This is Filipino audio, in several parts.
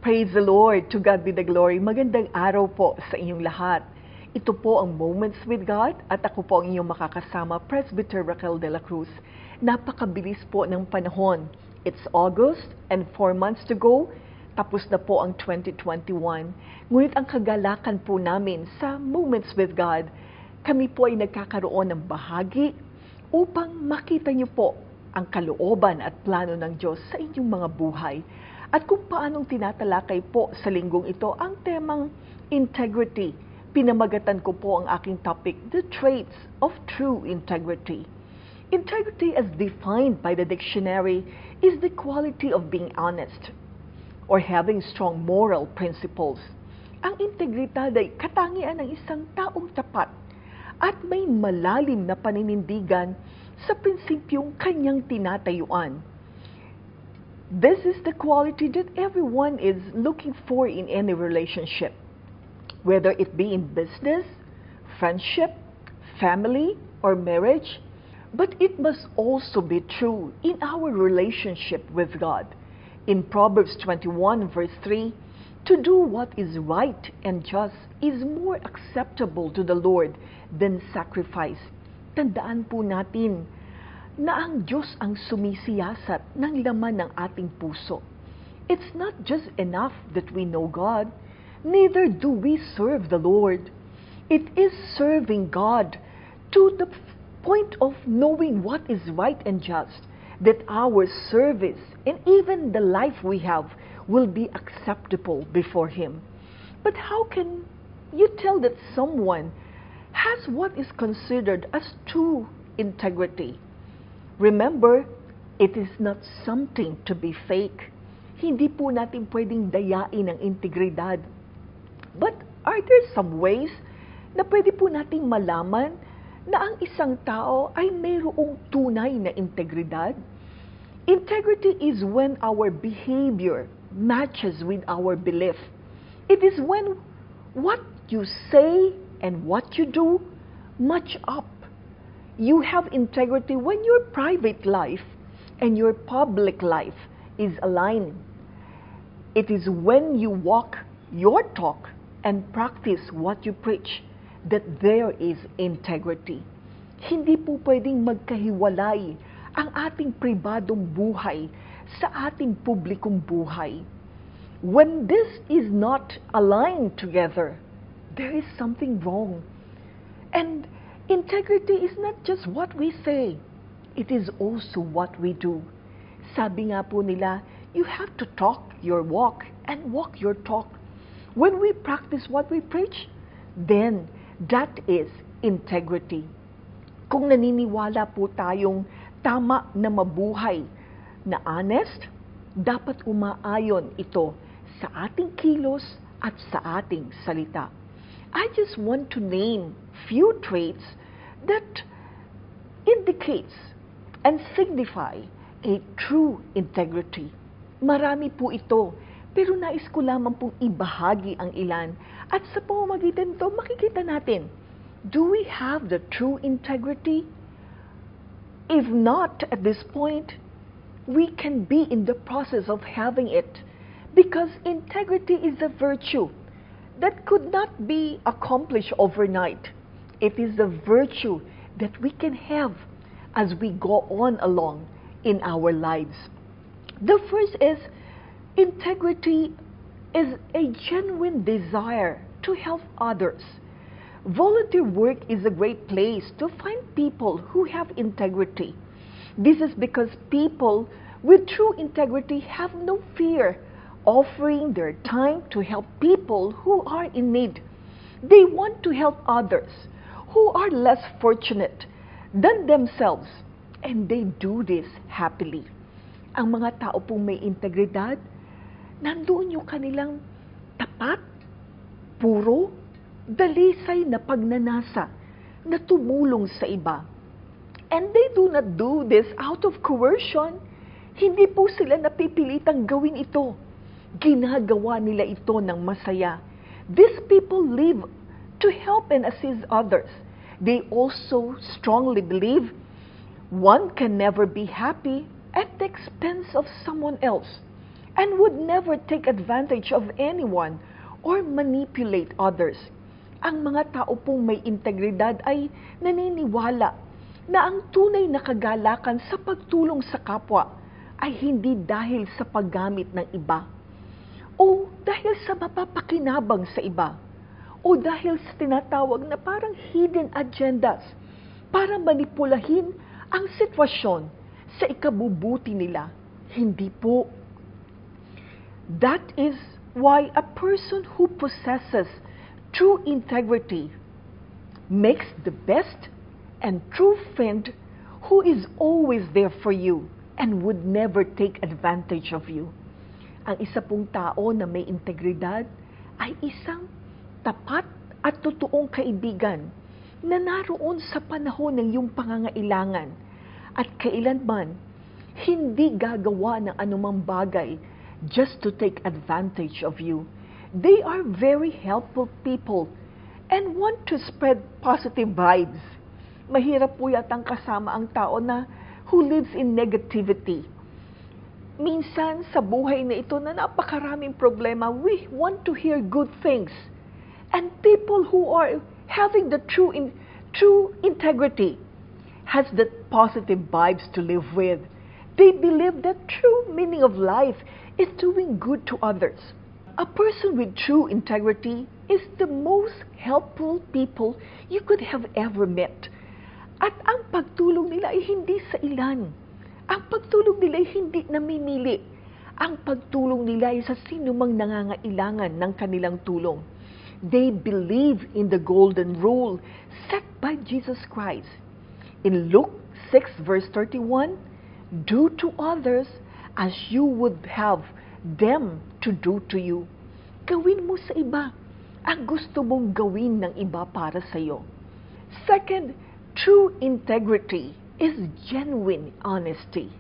Praise the Lord. To God be the glory. Magandang araw po sa inyong lahat. Ito po ang Moments with God at ako po ang inyong makakasama, Presbyter Raquel Dela Cruz. Napakabilis po ng panahon. It's August and 4 months to go. Tapos na po ang 2021. Ngunit ang kagalakan po namin sa Moments with God, kami po ay nagkakaroon ng bahagi upang makita niyo po ang kalooban at plano ng Diyos sa inyong mga buhay. At kung paanong tinatalakay po sa linggong ito ang temang integrity. Pinamagatan ko po ang aking topic, the traits of true integrity. Integrity as defined by the dictionary is the quality of being honest or having strong moral principles. Ang integridad ay katangian ng isang taong tapat at may malalim na paninindigan sa prinsipyong kanyang tinatayuan. This is the quality that everyone is looking for in any relationship, whether it be in business, friendship, family, or marriage. But it must also be true in our relationship with God. In Proverbs 21 verse 3, to do what is right and just is more acceptable to the Lord than sacrifice. Tandaan po natin na ang Diyos ang sumisiyasat ng laman ng ating puso. It's not just enough that we know God, neither do we serve the Lord. It is serving God to the point of knowing what is right and just, that our service and even the life we have will be acceptable before Him. But how can you tell that someone has what is considered as true integrity? Remember, it is not something to be fake. Hindi po natin pwedeng dayain ang integridad. But are there some ways na pwede po nating malaman na ang isang tao ay mayroong tunay na integridad? Integrity is when our behavior matches with our belief. It is when what you say and what you do match up. You have integrity when your private life and your public life is aligned. It is when you walk your talk and practice what you preach that there is integrity. Hindi po pwedeng magkahiwalay ang ating pribadong buhay sa ating publikong buhay. When this is not aligned together, there is something wrong. And integrity is not just what we say, it is also what we do. Sabi nga po nila, you have to talk your walk and walk your talk. When we practice what we preach, then that is integrity. Kung naniniwala po tayong tama na mabuhay na honest, dapat umaayon ito sa ating kilos at sa ating salita. I just want to name few traits that indicates and signify a true integrity. Marami po ito, pero nais ko lamang pong ibahagi ang ilan. At sa pamamagitan ito, makikita natin, do we have the true integrity? If not at this point, we can be in the process of having it, because integrity is a virtue that could not be accomplished overnight. It is a virtue that we can have as we go on along in our lives. The first is, integrity is a genuine desire to help others. Volunteer work is a great place to find people who have integrity. This is because people with true integrity have no fear offering their time to help people who are in need. They want to help others who are less fortunate than themselves, and they do this happily. Ang mga tao pong may integridad, nandoon yung kanilang tapat, puro, dalisay na pagnanasa na tumulong sa iba. And they do not do this out of coercion. Hindi po sila napipilitang gawin ito. Ginagawa nila ito ng masaya. These people live to help and assist others. They also strongly believe one can never be happy at the expense of someone else. and would never take advantage of anyone or manipulate others. Ang mga tao pong may integridad ay naniniwala na ang tunay na kagalakan sa pagtulong sa kapwa ay hindi dahil sa paggamit ng iba, o dahil sa mapapakinabang sa iba, o dahil sa tinatawag na parang hidden agendas para manipulahin ang sitwasyon sa ikabubuti nila. Hindi po. That is why a person who possesses true integrity makes the best and true friend who is always there for you and would never take advantage of you. Ang isa pong tao na may integridad ay isang tapat at totoong kaibigan na naroon sa panahon ng iyong pangangailangan at kailanman hindi gagawa ng anumang bagay just to take advantage of you. They are very helpful people and want to spread positive vibes. Mahirap po yatang kasama ang tao na who lives in negativity. Minsan sa buhay na ito na napakaraming problema, we want to hear good things. And people who are having the true integrity has the positive vibes to live with. They believe that true meaning of life is doing good to others. A person with true integrity is the most helpful people you could have ever met. At ang pagtulong nila ay hindi sa ilan. Ang pagtulong nila ay hindi namimili. Ang pagtulong nila ay sa sino mang nangangailangan ng kanilang tulong. They believe in the golden rule set by Jesus Christ. In Luke 6 verse 31, do to others as you would have them to do to you. Gawin mo sa iba ang gusto mong gawin ng iba para sa iyo. Second, true integrity is genuine honesty.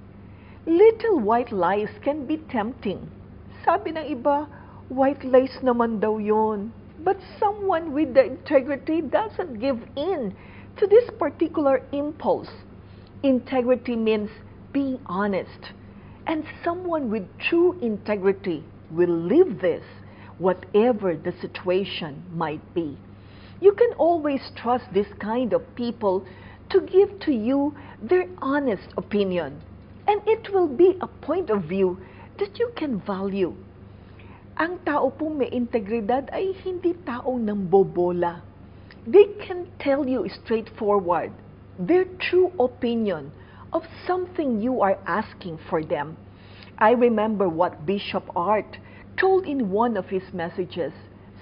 Little white lies can be tempting. Sabi ng iba, white lies naman daw yon. But someone with the integrity doesn't give in to this particular impulse. Integrity means being honest. And someone with true integrity will live this, whatever the situation might be. You can always trust this kind of people to give to you their honest opinion. And it will be a point of view that you can value. Ang tao pong may integridad ay hindi taong nambobola. They can tell you straightforward their true opinion of something you are asking for them. I remember what Bishop Art told in one of his messages.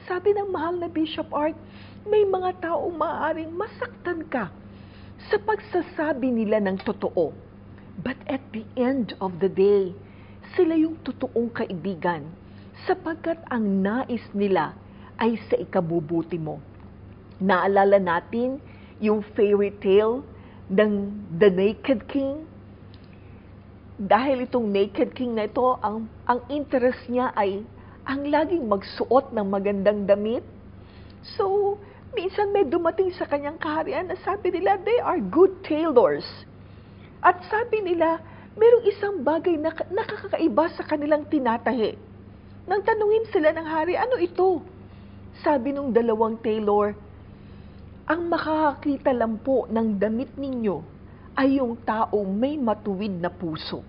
Sabi ng mahal na Bishop Art, may mga taong maaaring masaktan ka sa pagsasabi nila ng totoo. But at the end of the day, sila yung totoong kaibigan sapagkat ang nais nila ay sa ikabubuti mo. Naalala natin yung fairy tale ng The Naked King? Dahil itong Naked King na ito, ang interest niya ay ang laging magsuot ng magandang damit. So, minsan may dumating sa kanyang kaharian na sabi nila, they are good tailors. At sabi nila, merong isang bagay na nakakaiba sa kanilang tinatahi. Nang tanungin sila ng hari, ano ito? Sabi nung dalawang tailor, ang makakakita lang po ng damit ninyo ay yung taong may matuwid na puso.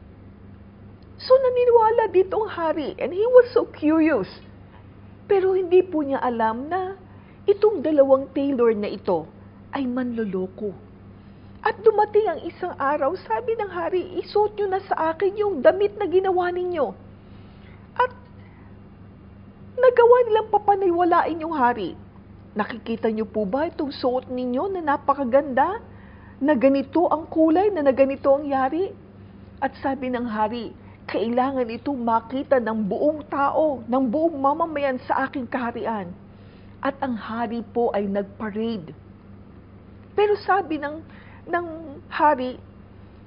So naniniwala dito ang hari and he was so curious. Pero hindi po niya alam na itong dalawang tailor na ito ay manloloko. At dumating ang isang araw, sabi ng hari, isuot nyo na sa akin yung damit na ginawa ninyo. Nagawa nilang papaniwalain yung hari. Nakikita niyo po ba itong suot ninyo na napakaganda? Na ganito ang kulay, na ganito ang yari? At sabi ng hari, kailangan ito makita ng buong tao, ng buong mamamayan sa aking kaharian. At ang hari po ay nagparade. Pero sabi ng hari,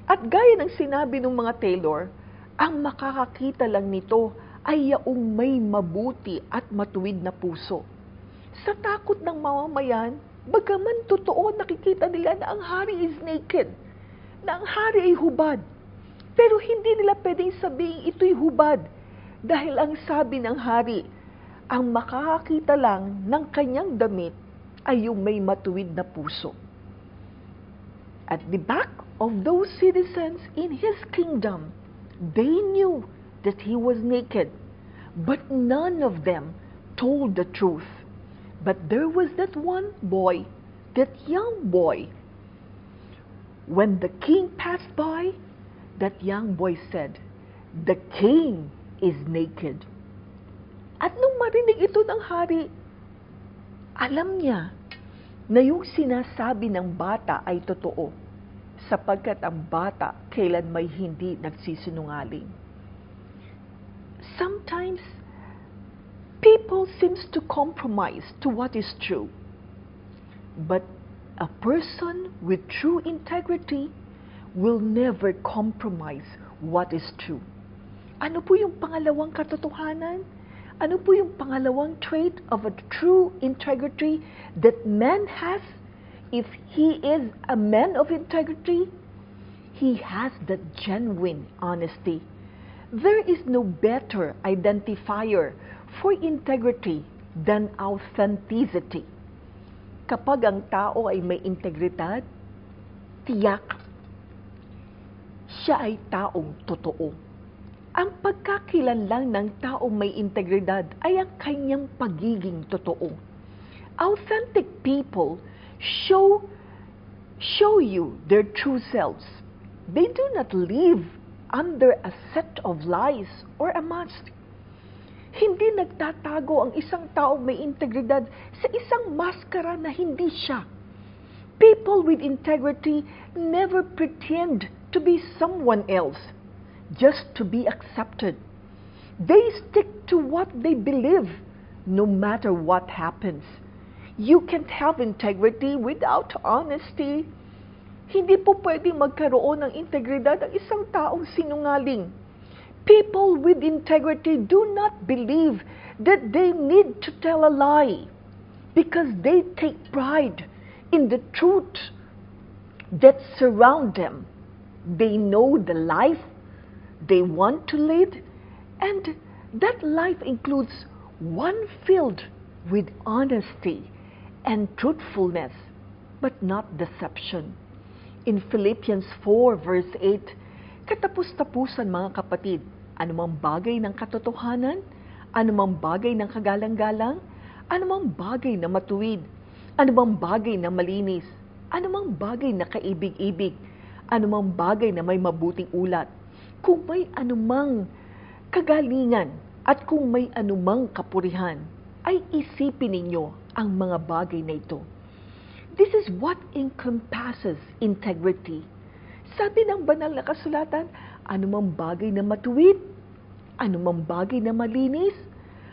at gaya ng sinabi ng mga tailor, ang makakakita lang nito ay yaong may mabuti at matuwid na puso. Sa takot ng mamamayan, bagaman totoo nakikita nila na ang hari is naked, na ang hari ay hubad. Pero hindi nila pwedeng sabihin ito'y hubad Dahil ang sabi ng hari, ang makakakita lang ng kanyang damit ay yung may matuwid na puso. At the back of those citizens in his kingdom, they knew that he was naked, but none of them told the truth. But there was that one boy, that young boy. When the king passed by, that young boy said, "The king is naked." At nung marinig ito ng hari, alam niya na yung sinasabi ng bata ay totoo, sapagkat ang bata kailan may hindi nagsisinungaling. Sometimes, people seems to compromise to what is true. But a person with true integrity will never compromise what is true. Ano po yung pangalawang katotohanan? Ano po yung pangalawang trait of a true integrity that man has? If he is a man of integrity, he has that genuine honesty. There is no better identifier for integrity than authenticity. Kapag ang tao ay may integridad, tiyak, siya ay taong totoo. Ang pagkakilanlang ng taong may integridad ay ang kanyang pagiging totoo. Authentic people show you their true selves. They do not live under a set of lies or a mask. Hindi nagtatago ang isang taong may integridad sa isang maskara na hindi siya. People with integrity never pretend to be someone else just to be accepted. They stick to what they believe, no matter what happens. You can't have integrity without honesty. Hindi po pwedeng magkaroon ng integridad ang isang taong sinungaling. People with integrity do not believe that they need to tell a lie because they take pride in the truth that surround them. They know the life they want to lead, and that life includes one filled with honesty and truthfulness, but not deception. In Philippians 4 verse 8, katapus-tapusan mga kapatid, anumang bagay ng katotohanan, anumang bagay ng kagalang-galang, anumang bagay na matuwid, anumang bagay na malinis, anumang bagay na kaibig-ibig, anumang bagay na may mabuting ulat, kung may anumang kagalingan at kung may anumang kapurihan, ay isipin ninyo ang mga bagay na ito. This is what encompasses integrity. Sabi ng banal na kasulatan, anumang bagay na matuwid, anumang bagay na malinis,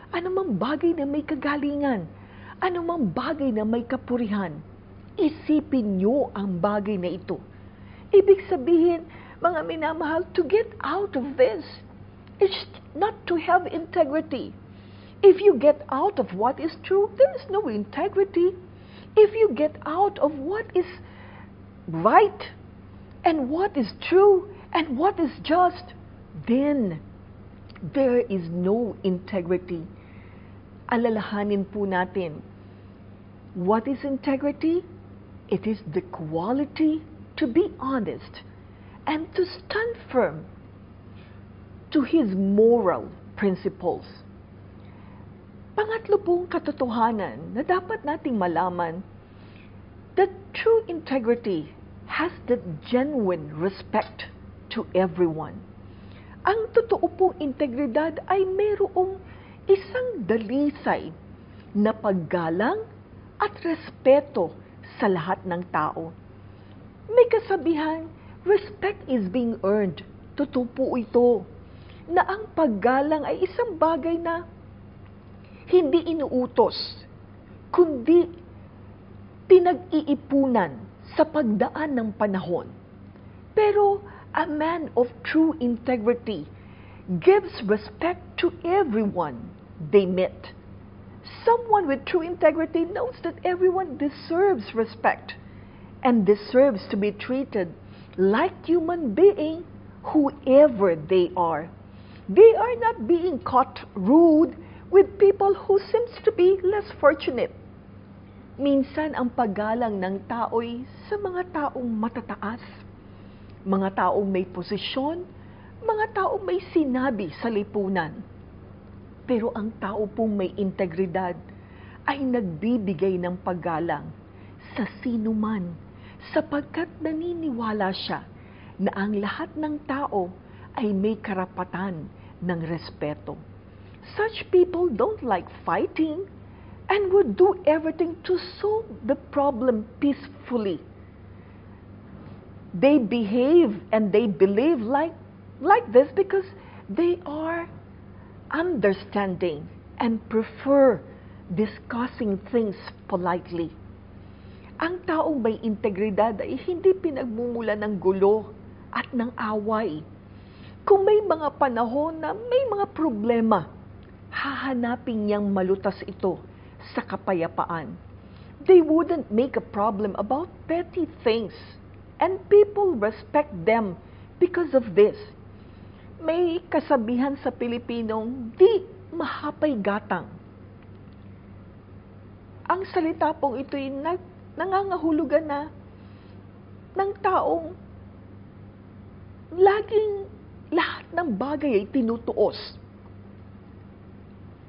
anumang bagay na may kagalingan, anumang bagay na may kapurihan, isipin nyo ang bagay na ito. Ibig sabihin, mga minamahal, to get out of this is not to have integrity. If you get out of what is true, there is no integrity. If you get out of what is right and what is true and what is just, then there is no integrity. Alalahanin po natin, what is integrity? It is the quality to be honest and to stand firm to his moral principles. Pangatlo pong katotohanan na dapat nating malaman, that true integrity has that genuine respect to everyone. Ang totoo pong integridad ay mayroong isang dalisay na paggalang at respeto sa lahat ng tao. May kasabihan, respect is being earned. Totoo po ito, na ang paggalang ay isang bagay na hindi inuutos, kundi pinag-iipunan sa pagdaan ng panahon. Pero a man of true integrity gives respect to everyone they meet. Someone with true integrity knows that everyone deserves respect and deserves to be treated like human being, whoever they are. They are not being caught rude with people who seems to be less fortunate. Minsan ang paggalang ng tao'y sa mga taong matataas, mga taong may posisyon, mga taong may sinabi sa lipunan. Pero ang tao pong may integridad ay nagbibigay ng paggalang sa sino man sapagkat naniniwala siya na ang lahat ng tao ay may karapatan ng respeto. Such people don't like fighting and would do everything to solve the problem peacefully. They behave and they believe like this because they are understanding and prefer discussing things politely. Ang taong may integridad ay hindi pinagmumula ng gulo at ng away. Kung may mga panahon na may mga problema, hahanapin niyang malutas ito sa kapayapaan. They wouldn't make a problem about petty things, and people respect them because of this. May kasabihan sa Pilipinong, di mahapay gatang. Ang salita pong ito'y nangangahulugan na ng taong laging lahat ng bagay ay tinutuos.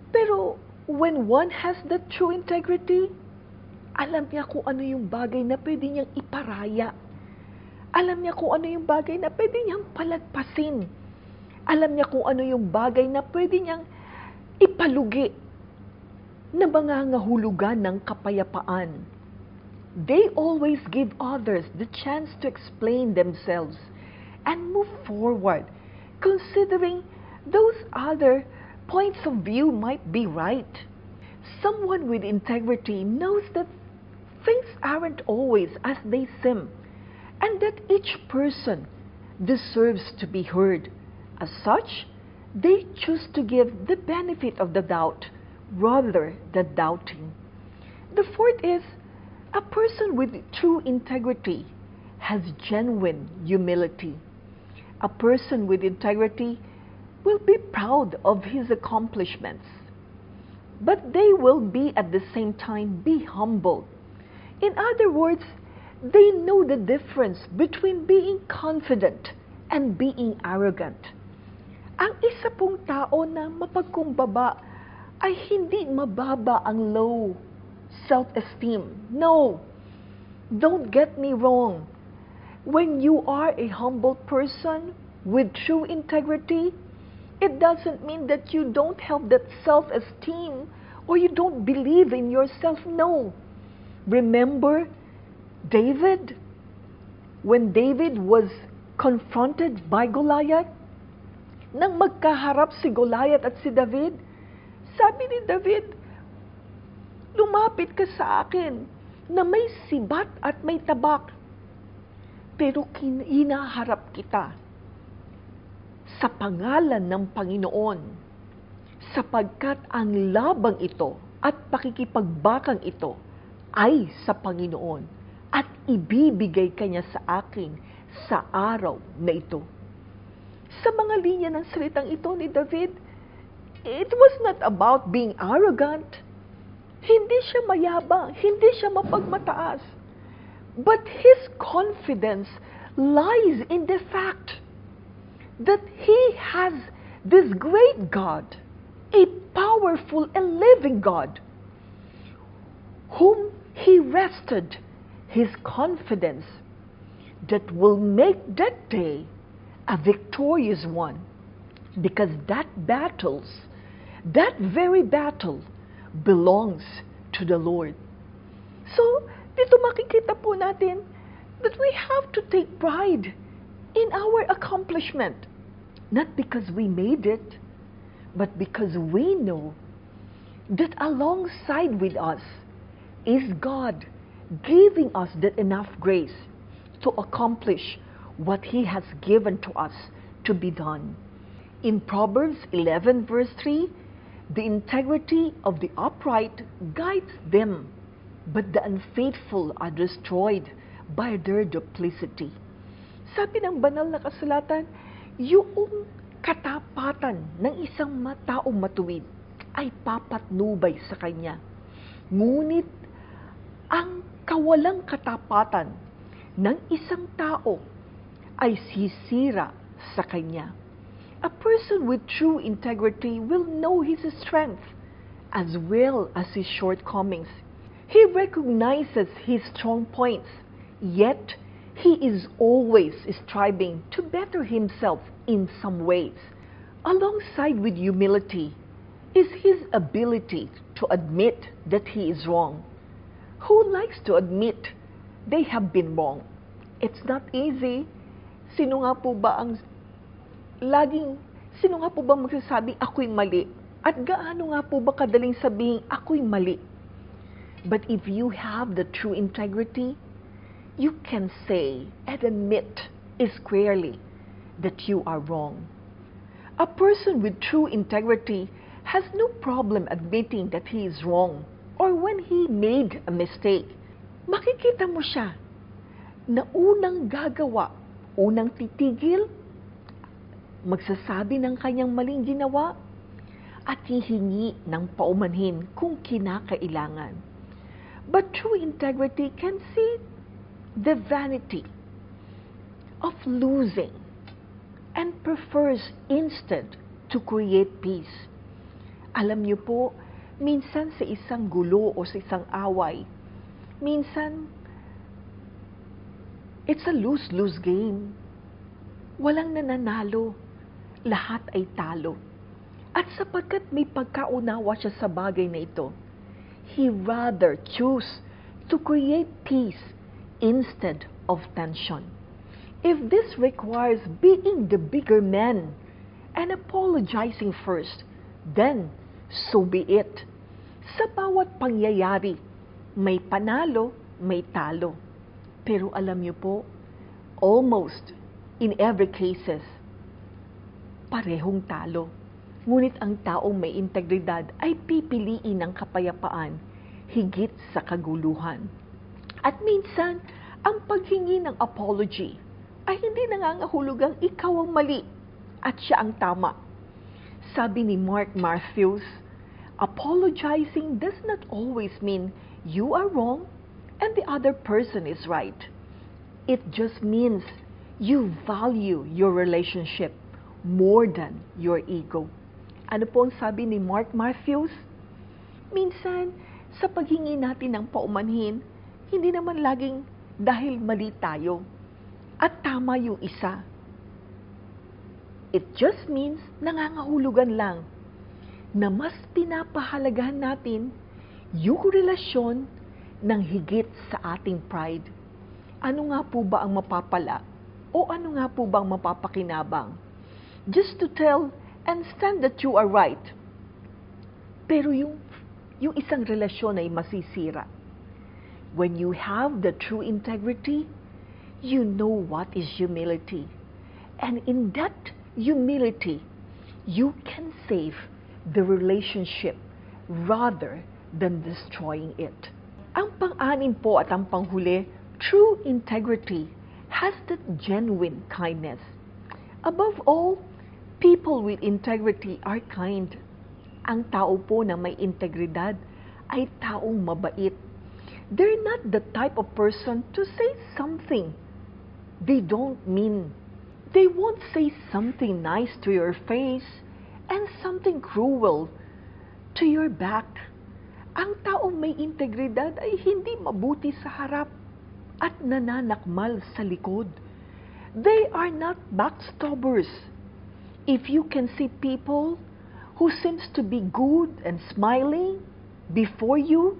Pero when one has the true integrity, alam niya kung ano yung bagay na pwede niyang iparaya. Alam niya kung ano yung bagay na pwede niyang palagpasin. Alam niya kung ano yung bagay na pwede niyang ipalugi na mangangahulugan ng kapayapaan. They always give others the chance to explain themselves and move forward, considering those other points of view might be right. Someone with integrity knows that things aren't always as they seem, and that each person deserves to be heard. As such, they choose to give the benefit of the doubt rather than doubting. The fourth is, a person with true integrity has genuine humility. A person with integrity will be proud of his accomplishments, but they will be at the same time be humble. In other words, they know the difference between being confident and being arrogant. Ang isa pong tao na mapagkumbaba ay hindi mababa ang low self-esteem. No, don't get me wrong. When you are a humble person with true integrity, it doesn't mean that you don't have that self-esteem or you don't believe in yourself. No. Remember David? When David was confronted by Goliath, nang magkaharap si Goliath at si David, sabi ni David, lumapit ka sa akin na may sibat at may tabak, pero hinaharap kita sa pangalan ng Panginoon, sapagkat ang labang ito at pakikipagbakang ito ay sa Panginoon at ibibigay kanya sa akin sa araw na ito. Sa mga linya ng salitang ito ni David, it was not about being arrogant. Hindi siya mayabang, hindi siya mapagmataas. But his confidence lies in the fact that he has this great God, a powerful and living God, whom he rested his confidence that will make that day a victorious one, because that very battle belongs to the Lord. So, dito makikita po natin that we have to take pride in our accomplishment, not because we made it, but because we know that alongside with us is God giving us that enough grace to accomplish what He has given to us to be done. In Proverbs 11 verse 3, the integrity of the upright guides them, but the unfaithful are destroyed by their duplicity. Sabi ng banal na kasulatan, yung Katapatan ng isang taong matuwid ay papatnubay sa kanya. Ngunit ang kawalang katapatan ng isang tao ay sisira sa kanya. A person with true integrity will know his strength as well as his shortcomings. He recognizes his strong points, yet he is always striving to better himself in some ways. Alongside with humility is his ability to admit that he is wrong. Who likes to admit they have been wrong? It's not easy. Sino nga po ba magsasabi ako'y mali? At gaano nga po ba kadaling sabihin ako'y mali? But if you have the true integrity, you can say and admit squarely that you are wrong. A person with true integrity has no problem admitting that he is wrong or when he made a mistake. Makikita mo siya na unang gagawa, unang titigil, magsasabi ng kanyang maling ginawa, at hihingi ng paumanhin kung kinakailangan. But true integrity can see the vanity of losing and prefers instead to create peace. Alam niyo po, minsan sa isang gulo o sa isang away, minsan it's a lose-lose game. Walang nananalo, lahat ay talo. At sapagkat may pagkaunawa siya sa bagay na ito, he rather choose to create peace instead of tension. If this requires being the bigger man and apologizing first, then so be it. Sa bawat pangyayari, may panalo, may talo. Pero alam niyo po, almost in every cases, parehong talo. Ngunit ang taong may integridad ay pipiliin ng kapayapaan higit sa kaguluhan. At minsan, ang paghingi ng apology ay hindi nangangahulugang ikaw ang mali at siya ang tama. Sabi ni Mark Matthews, apologizing does not always mean you are wrong and the other person is right. It just means you value your relationship more than your ego. Ano po ang sabi ni Mark Matthews? Minsan, sa paghingi natin ng paumanhin, hindi naman laging dahil mali tayo at tama yung isa. It just means nangangahulugan lang na mas pinapahalagahan natin yung relasyon ng higit sa ating pride. Ano nga po ba ang mapapala? O ano nga po ba ang mapapakinabang? Just to tell and stand that you are right. Pero yung isang relasyon ay masisira. When you have the true integrity, you know what is humility. And in that humility, you can save the relationship rather than destroying it. Ang pang-anim po at ang panghuli, true integrity has that genuine kindness. Above all, people with integrity are kind. Ang tao po na may integridad ay taong mabait. They're not the type of person to say something they don't mean. They won't say something nice to your face and something cruel to your back. Ang taong may integridad ay hindi mabuti sa harap at nananakmal sa likod. They are not backstabbers. If you can see people who seems to be good and smiling before you,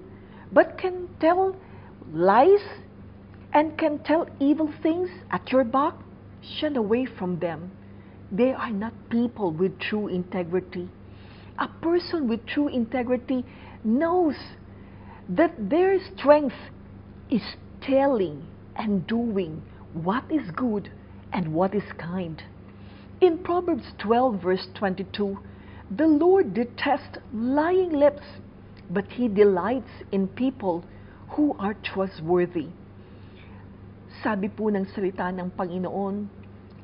but can tell lies and can tell evil things at your back, shun away from them. They are not people with true integrity. A person with true integrity knows that their strength is telling and doing what is good and what is kind. In Proverbs 12 verse 22, the Lord detests lying lips, but He delights in people who are trustworthy. Sabi po ng salita ng Panginoon,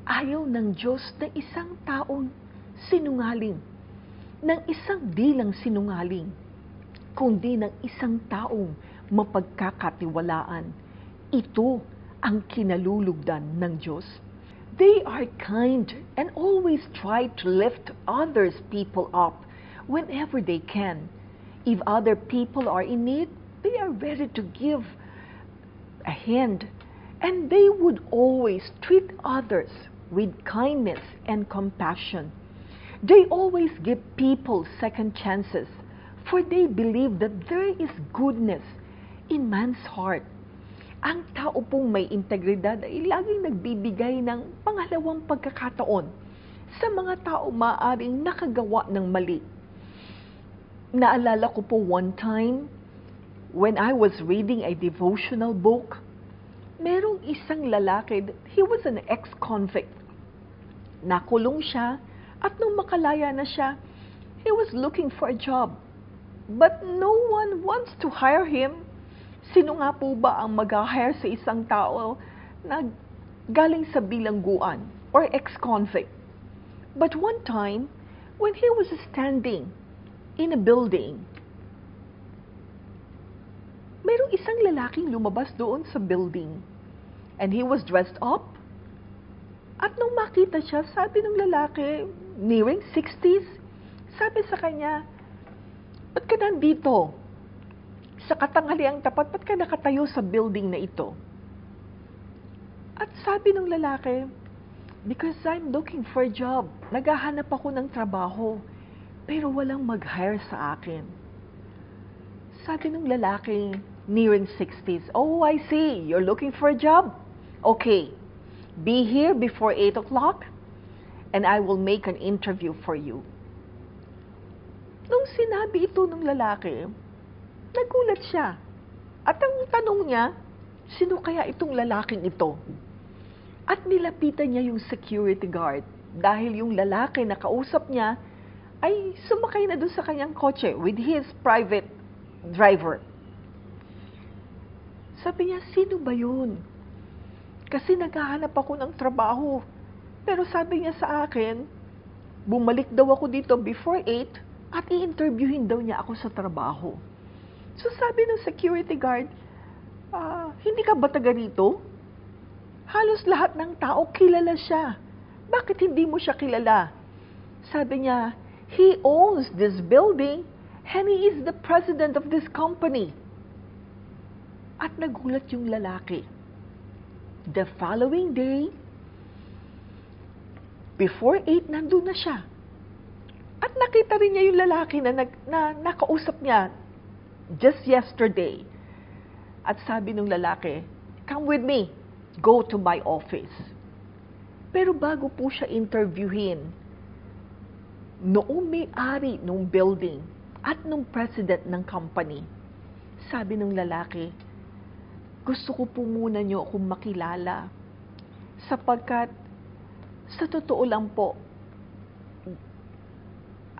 ayaw ng Diyos na isang taong sinungaling, ng isang di lang sinungaling, kundi ng isang taong mapagkakatiwalaan. Ito ang kinalulugdan ng Diyos. They are kind and always try to lift others people up whenever they can. If other people are in need, they are ready to give a hand, and they would always treat others with kindness and compassion. They always give people second chances, for they believe that there is goodness in man's heart. Ang tao pong may integridad ay laging nagbibigay ng pangalawang pagkakataon sa mga tao maaaring nakagawa ng mali. Naalala ko po one time, when I was reading a devotional book, merong isang lalaki, he was an ex-convict. Nakulong siya, at nung makalaya na siya, he was looking for a job. But no one wants to hire him. Sino nga po ba ang mag-hire sa isang tao na galing sa bilangguan or ex-convict? But one time, when he was standing in a building, mayroong isang lalaking lumabas doon sa building. And he was dressed up. At nung makita siya, sabi ng lalaki, nearing 60s, sabi sa kanya, "Ba't ka nandito? Sa katanghaliang tapat, ba't ka nakatayo sa building na ito?" At sabi ng lalaki, "Because I'm looking for a job. Naghahanap ako ng trabaho, pero walang mag-hire sa akin." Sabi ng lalaki, nearing 60s, "Oh, I see. You're looking for a job? Okay. Be here before 8 o'clock, and I will make an interview for you." Nung sinabi ito ng lalaki, nagulat siya. At ang tanong niya, sino kaya itong lalaking ito? At nilapitan niya yung security guard dahil yung lalaki na kausap niya ay sumakay na doon sa kanyang kotse with his private driver. Sabi niya, "Sino ba yun? Kasi naghahanap ako ng trabaho." Pero sabi niya sa akin, bumalik daw ako dito before 8 at i-interviewin daw niya ako sa trabaho. So sabi ng security guard, "Hindi ka ba taga rito? Halos lahat ng tao kilala siya. Bakit hindi mo siya kilala?" Sabi niya, "He owns this building and he is the president of this company." At nagulat yung lalaki. The following day, before 8, nandun na siya. At nakita rin niya yung lalaki na nakausap niya just yesterday. At sabi ng lalaki, "Come with me. Go to my office." Pero bago po siya interviewin, noong may-ari ng building at nung president ng company, sabi ng lalaki, "Gusto ko po muna niyo akong makilala sapagkat sa totoo lang po,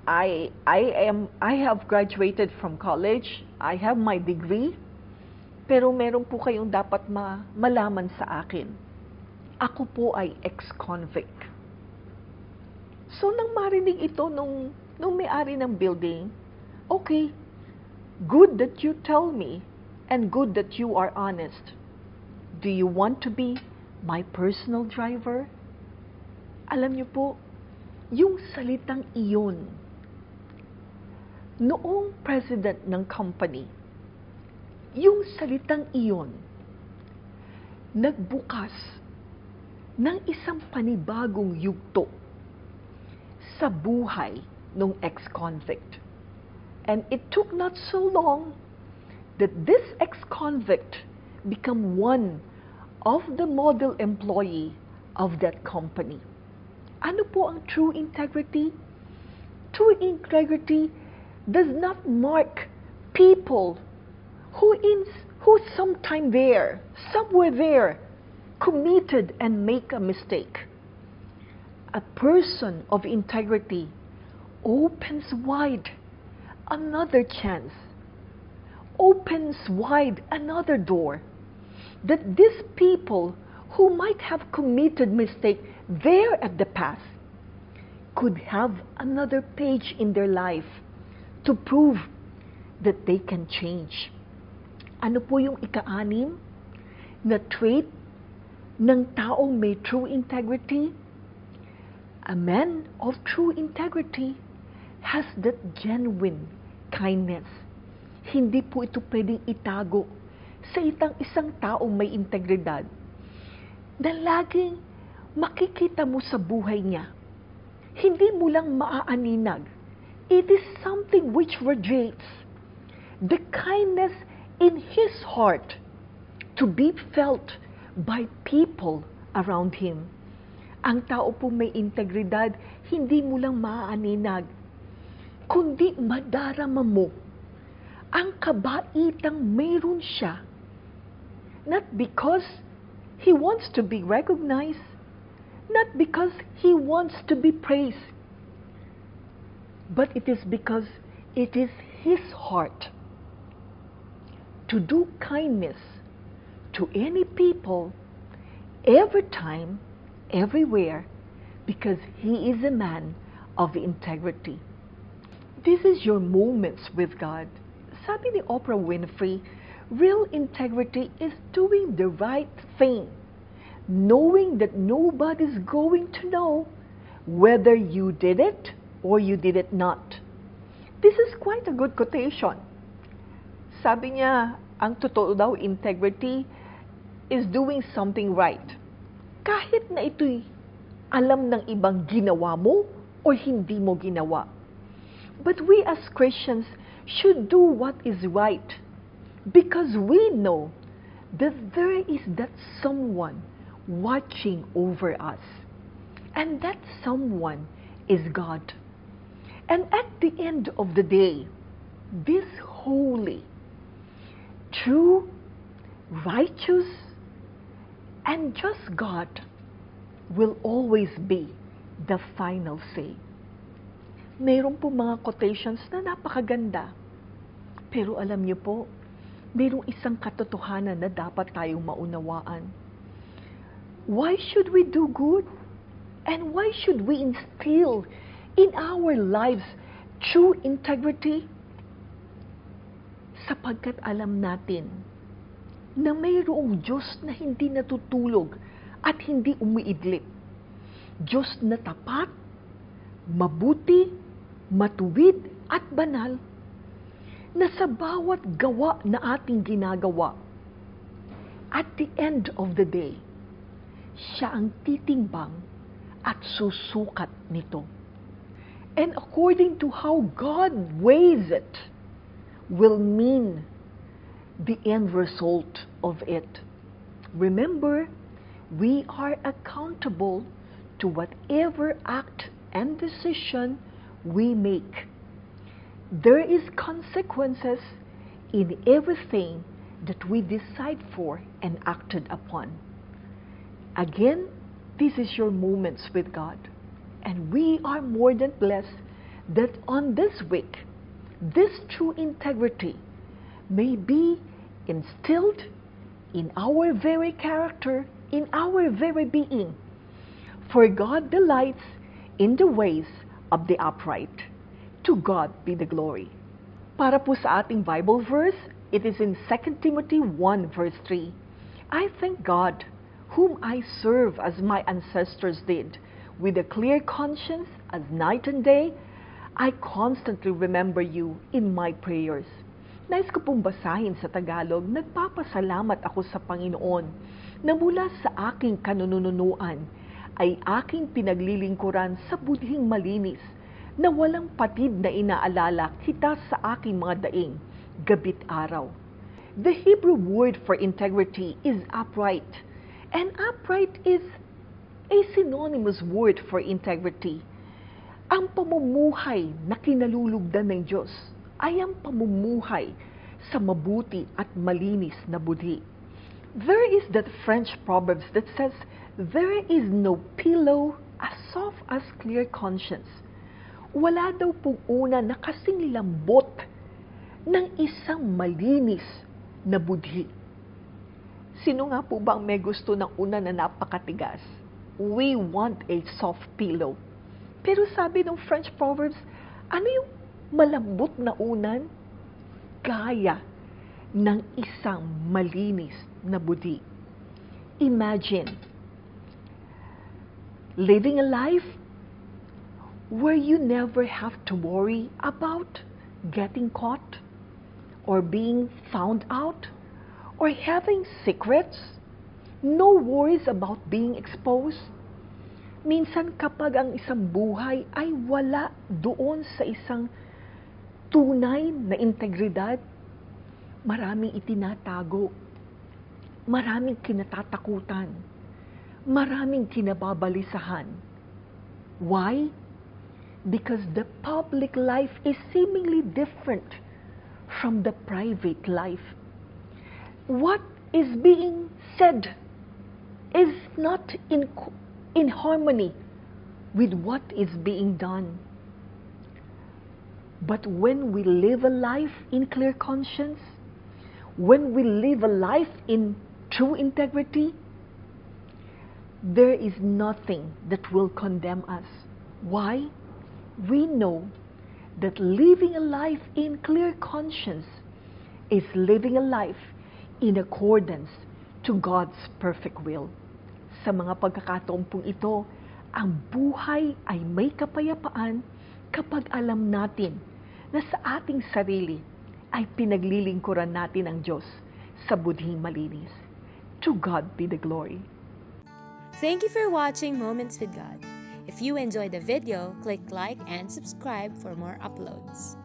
I have graduated from college. I have my degree. Pero meron po kayong dapat malaman sa akin. Ako po ay ex-convict." So nang marinig ito nung may-ari ng building, "Okay, good that you tell me and good that you are honest. Do you want to be my personal driver?" Alam niyo po, yung salitang iyon, noong president ng company, yung salitang iyon, nagbukas ng isang panibagong yugto sa buhay ng ex-convict. And it took not so long that this ex-convict become one of the model employee of that company. Ano po ang true integrity? True integrity does not mark people who somewhere there, committed and make a mistake. A person of integrity opens wide another chance, opens wide another door, that these people who might have committed mistake there at the past could have another page in their life to prove that they can change. Ano po yung ika-anim na trait ng taong may true integrity? A man of true integrity has that genuine kindness. Hindi po ito pwedeng itago sa isang taong may integridad na laging makikita mo sa buhay niya. Hindi mo lang maaaninag. It is something which radiates the kindness in his heart to be felt by people around him. Ang tao po may integridad, hindi mo lang maaaninag, kundi madarama mo ang kabaitang mayroon siya. Not because he wants to be recognized, not because he wants to be praised, but it is because it is his heart to do kindness to any people, every time, everywhere, because he is a man of integrity. This is your moments with God. Sabi ni Oprah Winfrey, real integrity is doing the right thing, knowing that nobody's going to know whether you did it or you did it not. This is quite a good quotation. Sabi niya, ang totoo daw integrity is doing something right. Kahit na ito'y alam ng ibang ginawa mo o hindi mo ginawa. But we as Christians should do what is right because we know that there is that someone watching over us. And that someone is God. And at the end of the day, this holy, true, righteous, and just God will always be the final say. Mayroon po mga quotations na napakaganda. Pero alam niyo po, mayroong isang katotohanan na dapat tayong maunawaan. Why should we do good? And why should we instill in our lives true integrity? Sapagkat alam natin na mayroong Diyos na hindi natutulog at hindi umiidlip. Diyos na tapat, mabuti, matuwid at banal, na sa bawat gawa na ating ginagawa, at the end of the day, siya ang titimbang at susukat nito. And according to how God weighs it, will mean the end result of it. Remember, we are accountable to whatever act and decision we make. There is consequences in everything that we decide for and acted upon. Again, this is your moments with God. And we are more than blessed that on this week, this true integrity may be instilled in our very character, in our very being. For God delights in the ways of the upright. To God be the glory. Para po sa ating Bible verse, it is in 2 Timothy 1 verse 3. I thank God, whom I serve as my ancestors did, with a clear conscience as night and day. I constantly remember you in my prayers. Nais ko pong basahin sa Tagalog, nagpapasalamat ako sa Panginoon na mula sa aking kanununuan ay aking pinaglilingkuran sa budhing malinis na walang patid na inaalala kita sa aking mga daing, gabit araw. The Hebrew word for integrity is upright, and upright is a synonymous word for integrity. Ang pamumuhay na kinalulugdan ng Diyos ay ang pamumuhay sa mabuti at malinis na budhi. There is that French Proverbs that says, there is no pillow as soft as clear conscience. Wala daw pong una na kasing lambot ng isang malinis na budhi. Sino nga po ba ang may gusto ng una na napakatigas? We want a soft pillow. Pero sabi ng French Proverbs, ano yung malambot na unan? Gaya ng isang malinis na budi. Imagine living a life where you never have to worry about getting caught or being found out or having secrets. No worries about being exposed. Minsan kapag ang isang buhay ay wala doon sa isang tunay na integridad, maraming itinatago, maraming kinatatakutan, maraming kinababalisahan. Why? Because the public life is seemingly different from the private life. What is being said is not in harmony with what is being done. But when we live a life in clear conscience, when we live a life in true integrity, there is nothing that will condemn us. Why? We know that living a life in clear conscience is living a life in accordance to God's perfect will. Sa mga pagkakataon pong ito, ang buhay ay may kapayapaan kapag alam natin na sa ating sarili ay pinaglilingkuran natin ang Diyos sa budhing malinis. To God be the glory. Thank you for watching Moments with God. If you enjoyed the video, click like and subscribe for more uploads.